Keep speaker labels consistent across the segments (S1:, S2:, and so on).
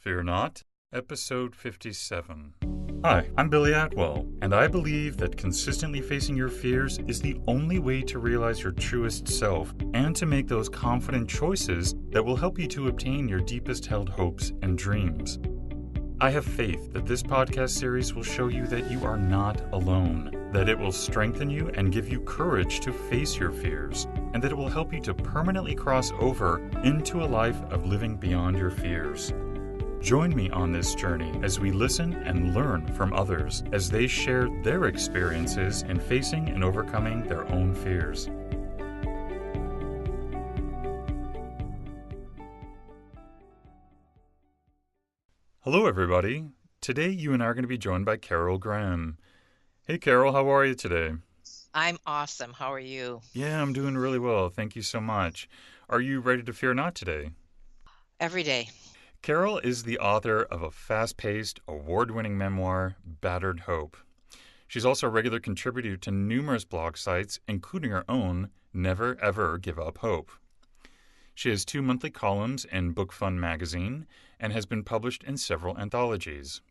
S1: Fear Not, Episode 57. Hi, I'm Billy Atwell, and I believe that consistently facing your fears is the only way to realize your truest self and to make those confident choices that will help you to obtain your deepest held hopes and dreams. I have faith that this podcast series will show you that you are not alone, that it will strengthen you and give you courage to face your fears, and that it will help you to permanently cross over into a life of living beyond your fears. Join me on this journey as we listen and learn from others as they share their experiences in facing and overcoming their own fears. Hello, everybody. Today, you and I are going to be joined by Carol Graham. Hey, Carol, how are you today?
S2: I'm awesome. How are you?
S1: Yeah, I'm doing really well. Thank you so much. Are you ready to fear not today?
S2: Every day.
S1: Carol is the author of a fast-paced, award-winning memoir, Battered Hope. She's also a regular contributor to numerous blog sites, including her own Never Ever Give Up Hope. She has 2 monthly columns in Book Fun magazine and has been published in several anthologies.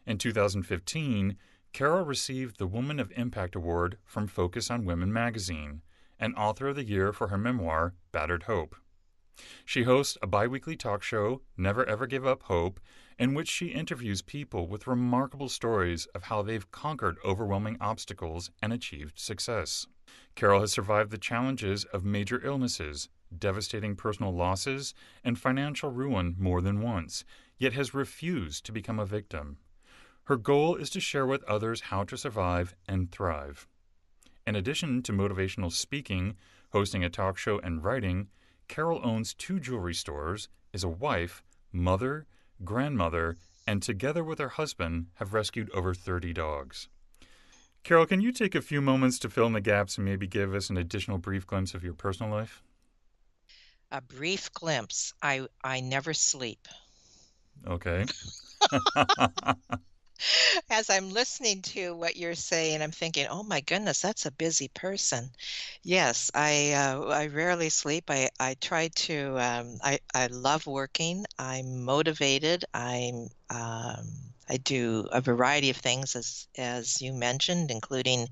S1: In 2015, Carol received the Woman of Impact Award from Focus on Women magazine, and Author of the Year for her memoir, Battered Hope. She hosts a bi-weekly talk show, Never Ever Give Up Hope, in which she interviews people with remarkable stories of how they've conquered overwhelming obstacles and achieved success. Carol has survived the challenges of major illnesses, devastating personal losses, and financial ruin more than once, yet has refused to become a victim. Her goal is to share with others how to survive and thrive. In addition to motivational speaking, hosting a talk show, and writing, Carol owns 2 jewelry stores, is a wife, mother, grandmother, and together with her husband have rescued over 30 dogs. Carol, can you take a few moments to fill in the gaps and maybe give us an additional brief glimpse of your personal life?
S2: A brief glimpse. I never sleep.
S1: Okay.
S2: As I'm listening to what you're saying, I'm thinking, "Oh my goodness, that's a busy person." Yes, I rarely sleep. I try to I love working. I'm motivated. I do a variety of things as you mentioned, including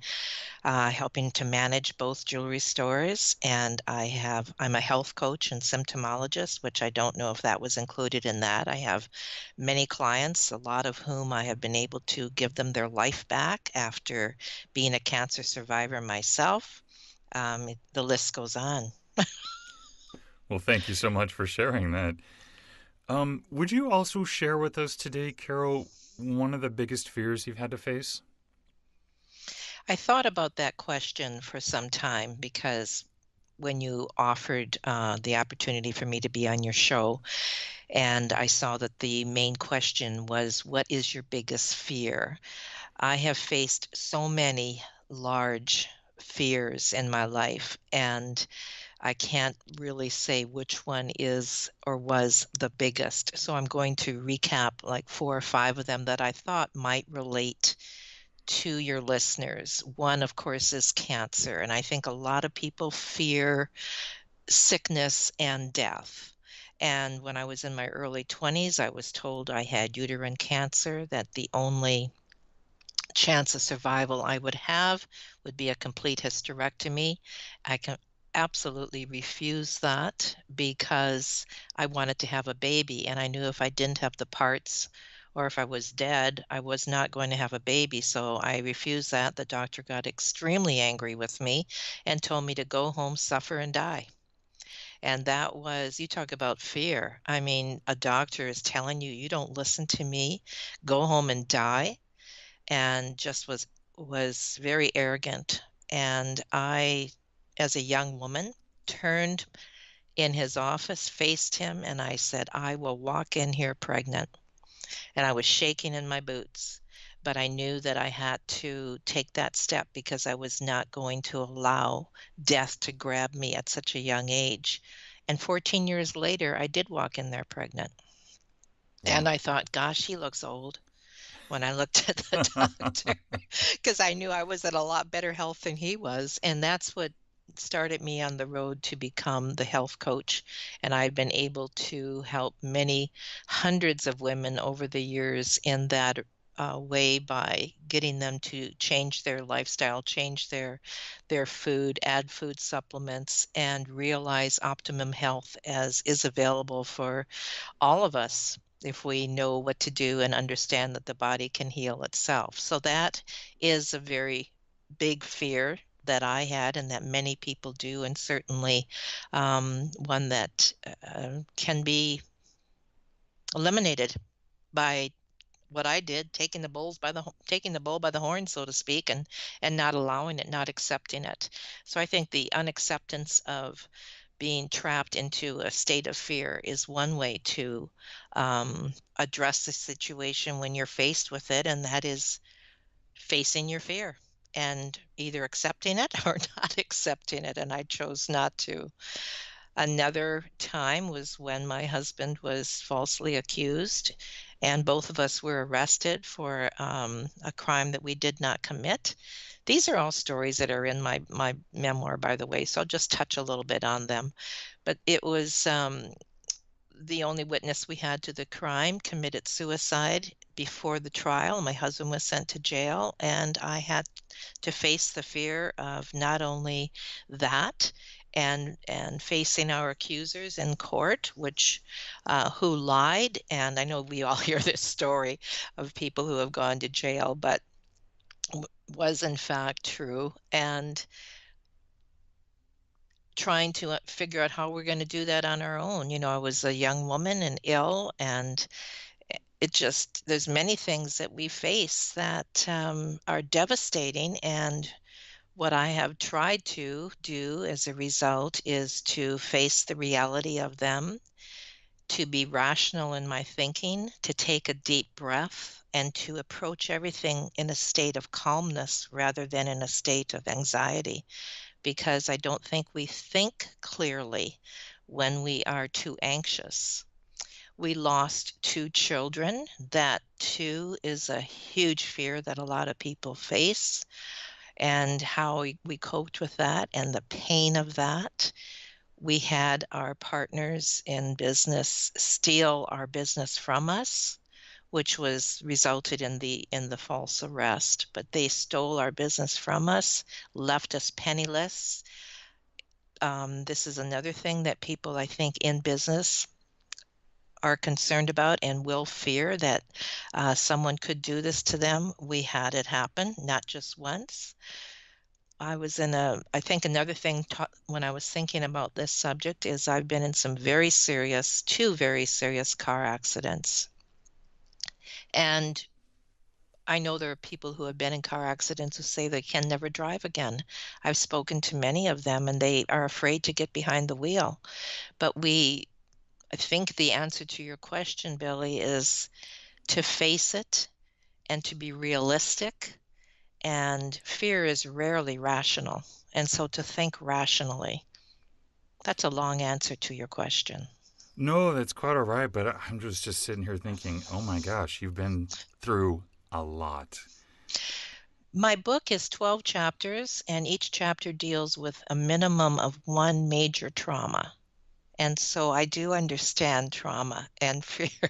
S2: helping to manage both jewelry stores. And I'm a health coach and symptomologist, which I don't know if that was included in that. I have many clients, a lot of whom I have been able to give them their life back after being a cancer survivor myself. The list goes on.
S1: Well, thank you so much for sharing that. Would you also share with us today, Carol, one of the biggest fears you've had to face?
S2: I thought about that question for some time because when you offered the opportunity for me to be on your show, and I saw that the main question was, what is your biggest fear? I have faced so many large fears in my life, and I can't really say which one is or was the biggest. So I'm going to recap like 4 or 5 of them that I thought might relate to your listeners. One, of course, is cancer, and I think a lot of people fear sickness and death. And when I was in my early 20s, I was told I had uterine cancer, that the only chance of survival I would have would be a complete hysterectomy. I can absolutely refuse that because I wanted to have a baby, and I knew if I didn't have the parts or if I was dead, I was not going to have a baby. So I refused that. The doctor got extremely angry with me and told me to go home, suffer, and die. And that was, you talk about fear. I mean, a doctor is telling you, you don't listen to me, go home and die, and just was very arrogant. And I, as a young woman, turned in his office, faced him, and I said, I will walk in here pregnant. And I was shaking in my boots. But I knew that I had to take that step because I was not going to allow death to grab me at such a young age. And 14 years later, I did walk in there pregnant. And
S1: Wow.
S2: I thought, gosh, he looks old when I looked at the doctor because I knew I was at a lot better health than he was. And that's what started me on the road to become the health coach, and I've been able to help many hundreds of women over the years in that way by getting them to change their lifestyle, change their food, add food supplements, and realize optimum health as is available for all of us if we know what to do and understand that the body can heal itself. So that is a very big fear that I had and that many people do, and certainly one that can be eliminated by what I did, taking the bull by the horn, so to speak, and not allowing it, not accepting it. So I think the unacceptance of being trapped into a state of fear is one way to address the situation when you're faced with it, and that is facing your fear and either accepting it or not accepting it. And I chose not to. Another time was when my husband was falsely accused, and both of us were arrested for a crime that we did not commit. These are all stories that are in my memoir, by the way, so I'll just touch a little bit on them. But it was the only witness we had to the crime committed suicide before the trial. My husband was sent to jail, and I had to face the fear of not only that and facing our accusers in court, which who lied. And I know we all hear this story of people who have gone to jail, but was in fact true. And trying to figure out how we're going to do that on our own. You know, I was a young woman and ill, and it just, there's many things that we face that are devastating. And what I have tried to do as a result is to face the reality of them, to be rational in my thinking, to take a deep breath, and to approach everything in a state of calmness rather than in a state of anxiety, because I don't think we think clearly when we are too anxious. We lost two children. That too is a huge fear that a lot of people face, and how we coped with that and the pain of that. We had our partners in business steal our business from us, which was resulted in the false arrest. But they stole our business from us, left us penniless. This is another thing that people, I think, in business are concerned about and will fear, that someone could do this to them. We had it happen, not just once. I think another thing when I was thinking about this subject is I've been in two very serious car accidents. And I know there are people who have been in car accidents who say they can never drive again. I've spoken to many of them, and they are afraid to get behind the wheel. But I think the answer to your question, Billy, is to face it and to be realistic. And fear is rarely rational. And so to think rationally. That's a long answer to your question.
S1: No, that's quite all right, but I'm just sitting here thinking, oh my gosh, you've been through a lot.
S2: My book is 12 chapters, and each chapter deals with a minimum of one major trauma. And so I do understand trauma and fear.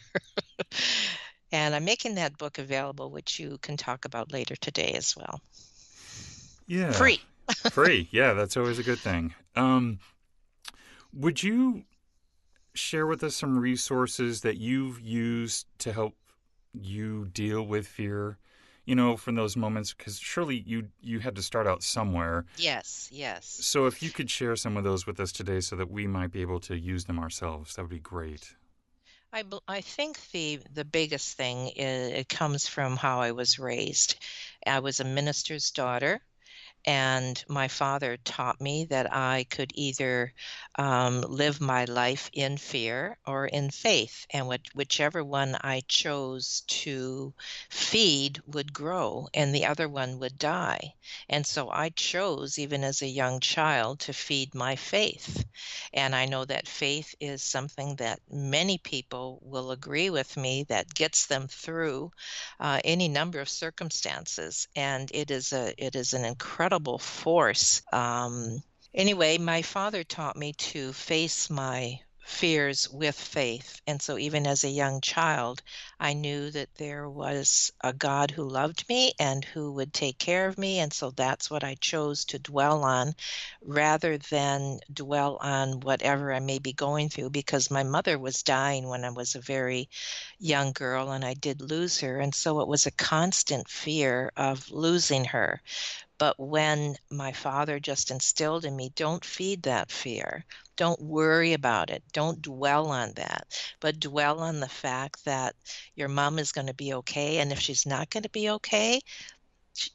S2: And I'm making that book available, which you can talk about later today as well.
S1: Yeah,
S2: Free.
S1: free. Yeah, that's always a good thing. Would you share with us some resources that you've used to help you deal with fear? You know, from those moments, because surely you had to start out somewhere.
S2: Yes, yes.
S1: So if you could share some of those with us today, so that we might be able to use them ourselves, that would be great.
S2: I think the biggest thing is it comes from how I was raised. I was a minister's daughter, and my father taught me that I could either live my life in fear or in faith, and whichever one I chose to feed would grow, and the other one would die. And so I chose, even as a young child, to feed my faith. And I know that faith is something that many people will agree with me that gets them through any number of circumstances, and it is an incredible force. Anyway, my father taught me to face my fears with faith. And so even as a young child, I knew that there was a God who loved me and who would take care of me. And so that's what I chose to dwell on rather than dwell on whatever I may be going through, because my mother was dying when I was a very young girl and I did lose her. And so it was a constant fear of losing her. But when my father just instilled in me, don't feed that fear. Don't worry about it. Don't dwell on that, but dwell on the fact that your mom is going to be okay. And if she's not going to be okay,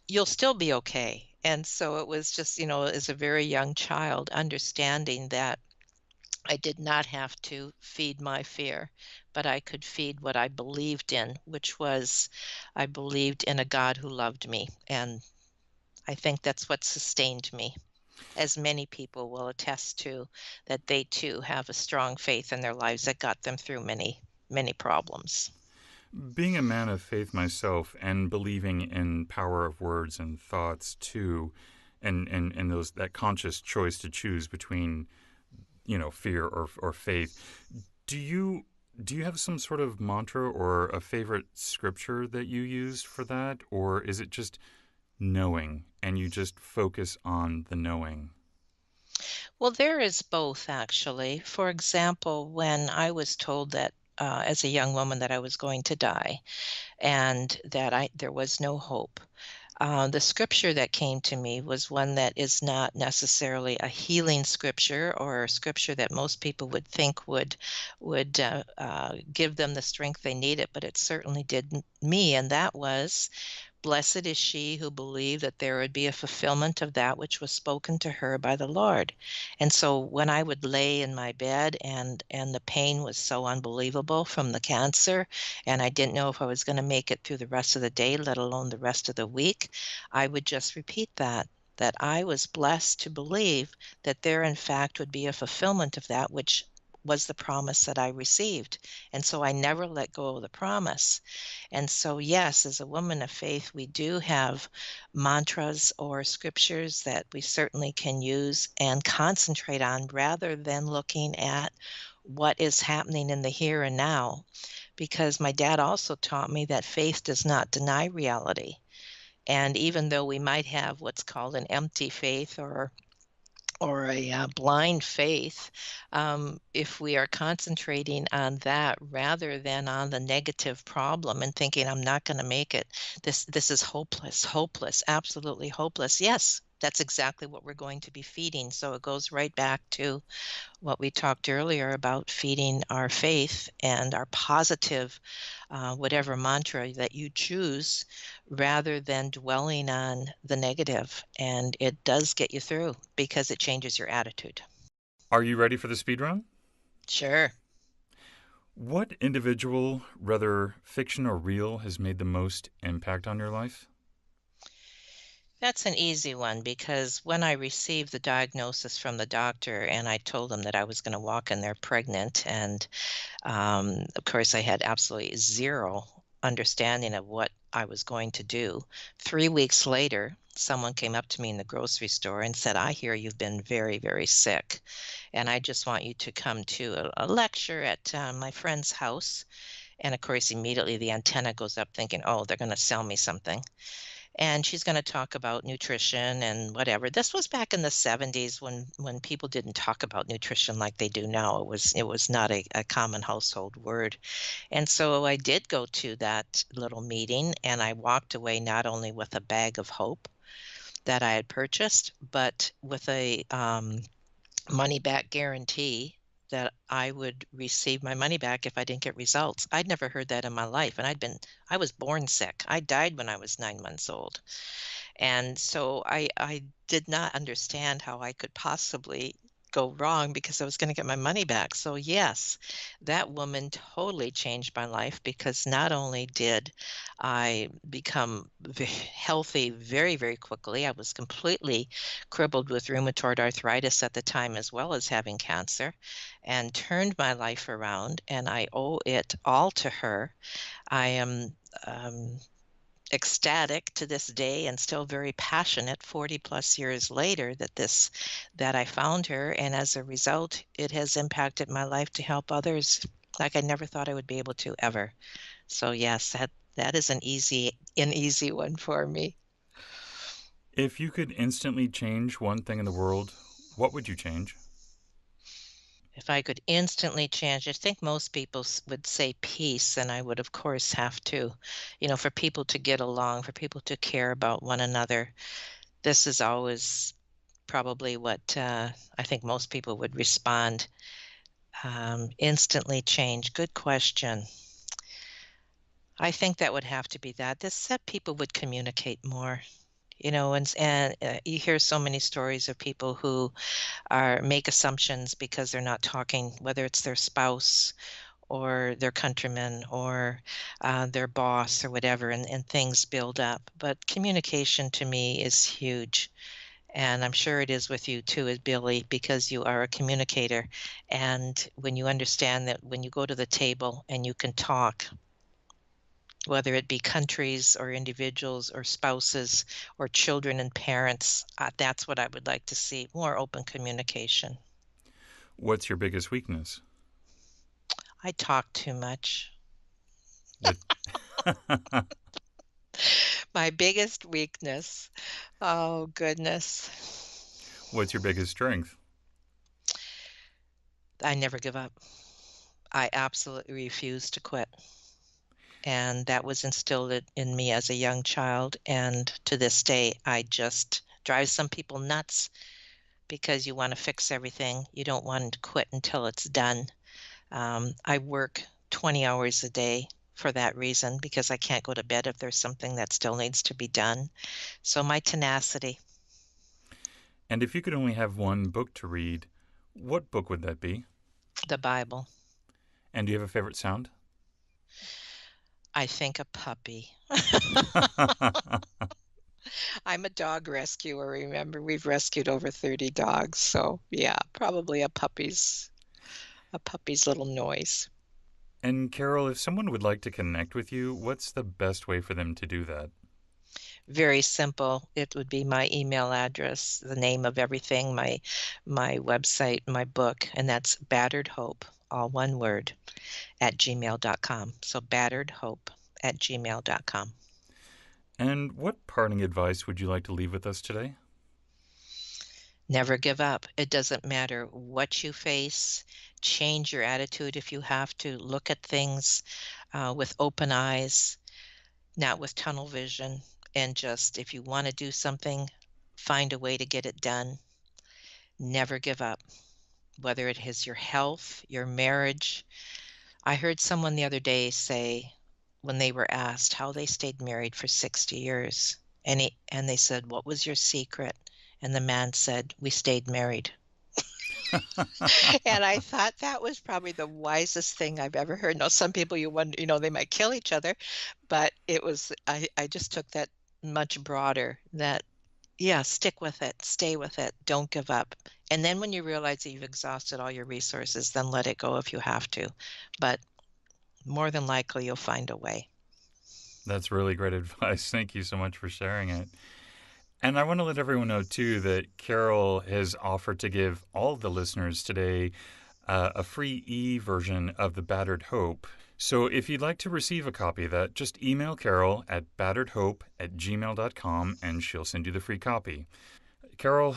S2: you'll still be okay. And so it was just, as a very young child, understanding that I did not have to feed my fear, but I could feed what I believed in, which was I believed in a God who loved me. And I think that's what sustained me, as many people will attest to, that they too have a strong faith in their lives that got them through many, many problems.
S1: Being a man of faith myself and believing in power of words and thoughts too, and those that conscious choice to choose between fear or faith. Do you do you have some sort of mantra or a favorite scripture that you use for that, or is it just knowing and you just focus on the knowing?
S2: Well, there is both, actually. For example, when I was told that as a young woman that I was going to die and that there was no hope, the scripture that came to me was one that is not necessarily a healing scripture or a scripture that most people would think would give them the strength they needed, but it certainly did me, and that was, "Blessed is she who believed that there would be a fulfillment of that which was spoken to her by the Lord." And so when I would lay in my bed and the pain was so unbelievable from the cancer, and I didn't know if I was going to make it through the rest of the day, let alone the rest of the week, I would just repeat that I was blessed to believe that there in fact would be a fulfillment of that which was the promise that I received. And so I never let go of the promise. And so, yes, as a woman of faith, we do have mantras or scriptures that we certainly can use and concentrate on rather than looking at what is happening in the here and now. Because my dad also taught me that faith does not deny reality. And even though we might have what's called an empty faith or a blind faith, if we are concentrating on that rather than on the negative problem and thinking, I'm not going to make it, this is hopeless, hopeless, absolutely hopeless. Yes, that's exactly what we're going to be feeding. So it goes right back to what we talked earlier about feeding our faith and our positive, whatever mantra that you choose, rather than dwelling on the negative. And it does get you through because it changes your attitude.
S1: Are you ready for the speed run?
S2: Sure.
S1: What individual, whether fiction or real, has made the most impact on your life?
S2: That's an easy one because when I received the diagnosis from the doctor and I told them that I was going to walk in there pregnant, and of course, I had absolutely zero understanding of what I was going to do. 3 weeks later, someone came up to me in the grocery store and said, "I hear you've been very, very sick, and I just want you to come to a lecture at my friend's house." And of course, immediately the antenna goes up thinking, oh, they're going to sell me something. And she's going to talk about nutrition and whatever. This was back in the 70s when people didn't talk about nutrition like they do now. It was not a common household word. And so I did go to that little meeting and I walked away not only with a bag of hope that I had purchased, but with a money back guarantee that I would receive my money back if I didn't get results. I'd never heard that in my life. And I was born sick. I died when I was 9 months old. And so I did not understand how I could possibly go wrong because I was going to get my money back. So yes, that woman totally changed my life because not only did I become healthy very, very quickly, I was completely crippled with rheumatoid arthritis at the time as well as having cancer, and turned my life around, and I owe it all to her. I am um, ecstatic to this day and still very passionate 40 plus years later that I found her, and as a result it has impacted my life to help others like I never thought I would be able to ever. So yes, that is an easy one for me.
S1: If you could instantly change one thing in the world, what would you change?
S2: If I could instantly change, I think most people would say peace, and I would, of course, have to, for people to get along, for people to care about one another. This is always probably what I think most people would respond. Instantly change. Good question. I think that would have to be that. That people would communicate more. And you hear so many stories of people who make assumptions because they're not talking, whether it's their spouse or their countrymen or their boss or whatever, and things build up. But communication to me is huge. And I'm sure it is with you too, as Billy, because you are a communicator. And when you understand that when you go to the table and you can talk, whether it be countries or individuals or spouses or children and parents, that's what I would like to see, more open communication.
S1: What's your biggest weakness?
S2: I talk too much.
S1: With
S2: My biggest weakness. Oh, goodness.
S1: What's your biggest strength?
S2: I never give up. I absolutely refuse to quit. And that was instilled in me as a young child. And to this day, I just drive some people nuts because you want to fix everything. You don't want to quit until it's done. I work 20 hours a day for that reason, because I can't go to bed if there's something that still needs to be done. So my tenacity.
S1: And if you could only have one book to read, what book would that be?
S2: The Bible.
S1: And do you have a favorite sound?
S2: I think a puppy. I'm a dog rescuer, remember? We've rescued over 30 dogs. So yeah, probably a puppy's little noise.
S1: And Carol, if someone would like to connect with you, what's the best way for them to do that?
S2: Very simple. It would be my email address, the name of everything, my website, my book, and that's Battered Hope, all one word, @gmail.com. So batteredhope@gmail.com.
S1: And what parting advice would you like to leave with us today?
S2: Never give up. It doesn't matter what you face. Change your attitude if you have to. Look at things with open eyes, not with tunnel vision. And just, if you want to do something, find a way to get it done. Never give up, whether it is your health, your marriage. I heard someone the other day say, when they were asked how they stayed married for 60 years, and they said, "What was your secret?" And the man said, "We stayed married." And I thought that was probably the wisest thing I've ever heard. Now, some people, you wonder, they might kill each other, but I just took that much broader, that, yeah, stick with it, stay with it, don't give up. And then when you realize that you've exhausted all your resources, then let it go if you have to. But more than likely, you'll find a way.
S1: That's really great advice. Thank you so much for sharing it. And I want to let everyone know, too, that Carol has offered to give all the listeners today a free e-version of The Battered Hope. So if you'd like to receive a copy of that, just email Carol at batteredhope@gmail.com and she'll send you the free copy. Carol,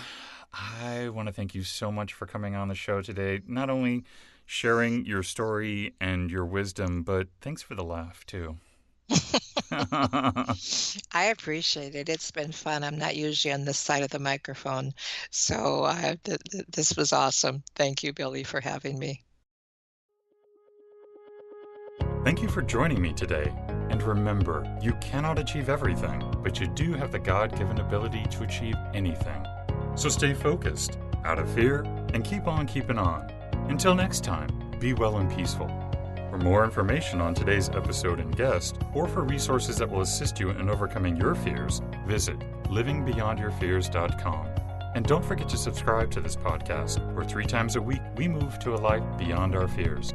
S1: I want to thank you so much for coming on the show today. Not only sharing your story and your wisdom, but thanks for the laugh, too.
S2: I appreciate it. It's been fun. I'm not usually on this side of the microphone, so this was awesome. Thank you, Billy, for having me.
S1: Thank you for joining me today. And remember, you cannot achieve everything, but you do have the God-given ability to achieve anything. So stay focused, out of fear, and keep on keeping on. Until next time, be well and peaceful. For more information on today's episode and guest, or for resources that will assist you in overcoming your fears, visit livingbeyondyourfears.com. And don't forget to subscribe to this podcast, where 3 times a week we move to a life beyond our fears.